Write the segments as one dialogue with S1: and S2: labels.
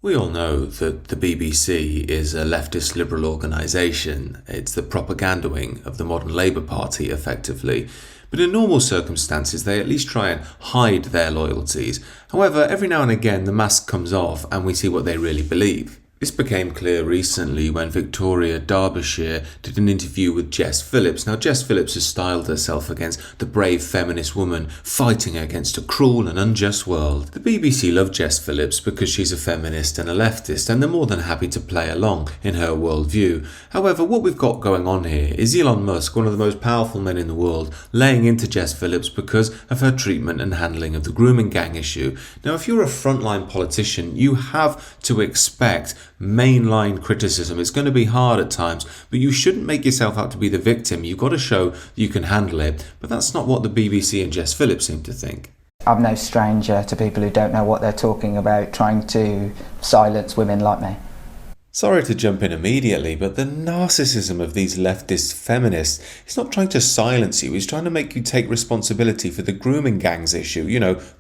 S1: We all know that the BBC is a leftist liberal organisation. It's the propaganda wing of the modern Labour Party, effectively. But in normal circumstances, they at least try and hide their loyalties. However, every now and again, the mask comes off and we see what they really believe. This became clear recently when Victoria Derbyshire did an interview with Jess Phillips. Now, Jess Phillips has styled herself against the brave feminist woman fighting against a cruel and unjust world. The BBC love Jess Phillips because she's a feminist and a leftist, and they're more than happy to play along in her worldview. However, what we've got going on here is Elon Musk, one of the most powerful men in the world, laying into Jess Phillips because of her treatment and handling of the grooming gang issue. Now, if you're a frontline politician, you have to expect mainline criticism. It's going to be hard at times, but you shouldn't make yourself out to be the victim. You've got to show that you can handle it. But that's not what the BBC and Jess Phillips seem to think.
S2: I'm no stranger to people who don't know what they're talking about, trying to silence women like me.
S1: Sorry to jump in immediately, but the narcissism of these leftist feminists is not trying to silence you, it's trying to make you take responsibility for the grooming gangs issue,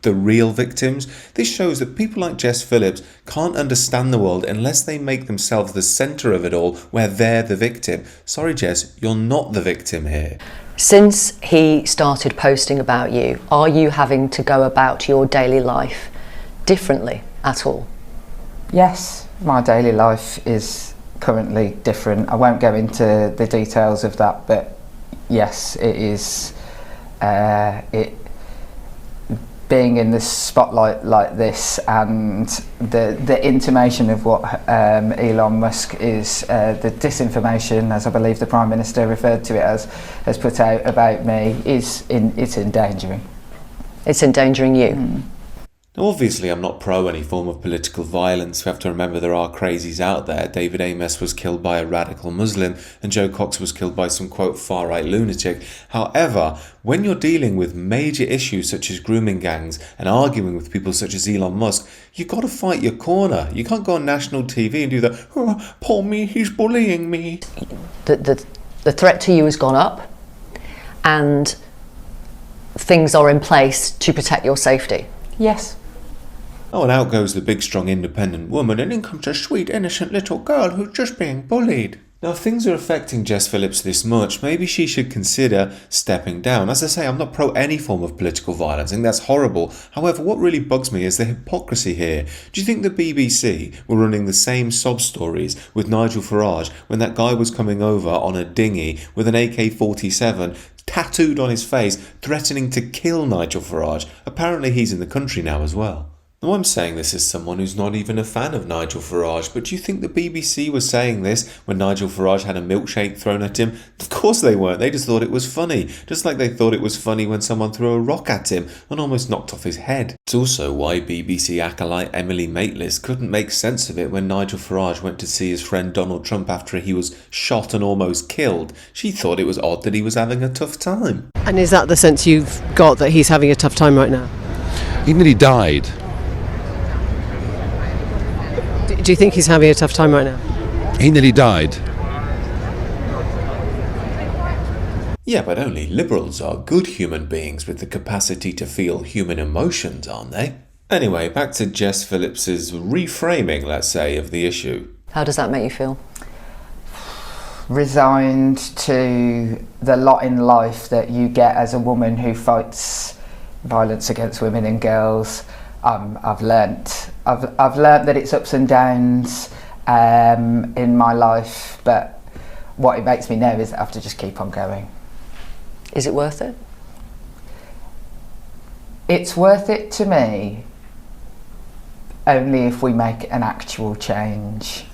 S1: the real victims. This shows that people like Jess Phillips can't understand the world unless they make themselves the centre of it all, where they're the victim. Sorry, Jess, you're not the victim here.
S3: Since he started posting about you, are you having to go about your daily life differently at all?
S2: Yes, my daily life is currently different. I won't go into the details of that, but yes, it is. Being in the spotlight like this, and the intimation of what Elon Musk is, the disinformation, as I believe the Prime Minister referred to it as, has put out about me, it's endangering.
S3: It's endangering you?
S2: Mm.
S1: Now, obviously, I'm not pro any form of political violence. We have to remember there are crazies out there. David Amess was killed by a radical Muslim, and Joe Cox was killed by some, quote, far-right lunatic. However, when you're dealing with major issues such as grooming gangs and arguing with people such as Elon Musk, you've got to fight your corner. You can't go on national TV and do that, oh, poor me, he's bullying me.
S3: The threat to you has gone up, and things are in place to protect your safety.
S2: Yes.
S1: Oh, and out goes the big, strong, independent woman, and in comes a sweet, innocent little girl who's just being bullied. Now, if things are affecting Jess Phillips this much, maybe she should consider stepping down. As I say, I'm not pro any form of political violence. I think that's horrible. However, what really bugs me is the hypocrisy here. Do you think the BBC were running the same sob stories with Nigel Farage when that guy was coming over on a dinghy with an AK-47 tattooed on his face, threatening to kill Nigel Farage? Apparently he's in the country now as well. Now, I'm saying this as someone who's not even a fan of Nigel Farage, but do you think the BBC was saying this when Nigel Farage had a milkshake thrown at him? Of course they weren't. They just thought it was funny. Just like they thought it was funny when someone threw a rock at him and almost knocked off his head. It's also why BBC acolyte Emily Maitlis couldn't make sense of it when Nigel Farage went to see his friend Donald Trump after he was shot and almost killed. She thought it was odd that he was having a tough time.
S4: And is that the sense you've got, that he's having a tough time right now?
S5: He nearly died.
S4: Do you think he's having a tough time right now?
S5: He nearly died.
S1: Yeah, but only liberals are good human beings with the capacity to feel human emotions, aren't they? Anyway, back to Jess Phillips's reframing, let's say, of the issue.
S3: How does that make you feel?
S2: Resigned to the lot in life that you get as a woman who fights violence against women and girls. I've learnt that it's ups and downs in my life, but what it makes me know is that I have to just keep on going.
S3: Is it worth it?
S2: It's worth it to me only if we make an actual change.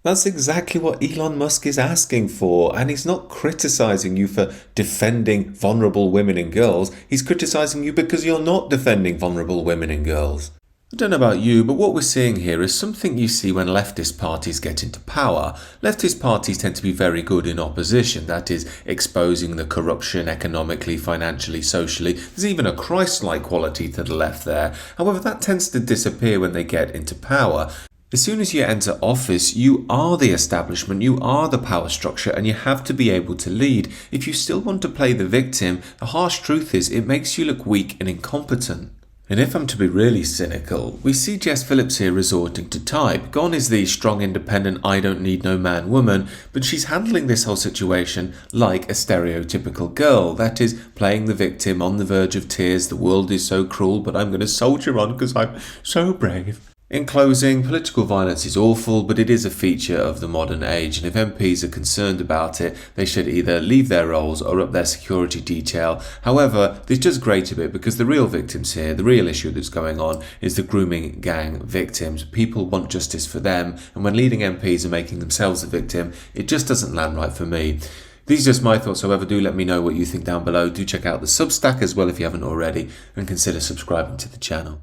S1: That's exactly what Elon Musk is asking for, and he's not criticising you for defending vulnerable women and girls. He's criticising you because you're not defending vulnerable women and girls. I don't know about you, but what we're seeing here is something you see when leftist parties get into power. Leftist parties tend to be very good in opposition, that is, exposing the corruption economically, financially, socially. There's even a Christ-like quality to the left there. However, that tends to disappear when they get into power. As soon as you enter office, you are the establishment, you are the power structure, and you have to be able to lead. If you still want to play the victim, the harsh truth is it makes you look weak and incompetent. And if I'm to be really cynical, we see Jess Phillips here resorting to type. Gone is the strong, independent, I don't need no man woman, but she's handling this whole situation like a stereotypical girl. That is, playing the victim on the verge of tears. The world is so cruel, but I'm going to soldier on because I'm so brave. In closing, political violence is awful, but it is a feature of the modern age, and if MPs are concerned about it, they should either leave their roles or up their security detail. However, this does grate a bit because the real victims here, the real issue that's going on, is the grooming gang victims. People want justice for them, and when leading MPs are making themselves the victim, it just doesn't land right for me. These are just my thoughts, however. Do let me know what you think down below. Do check out the Substack as well if you haven't already, and consider subscribing to the channel.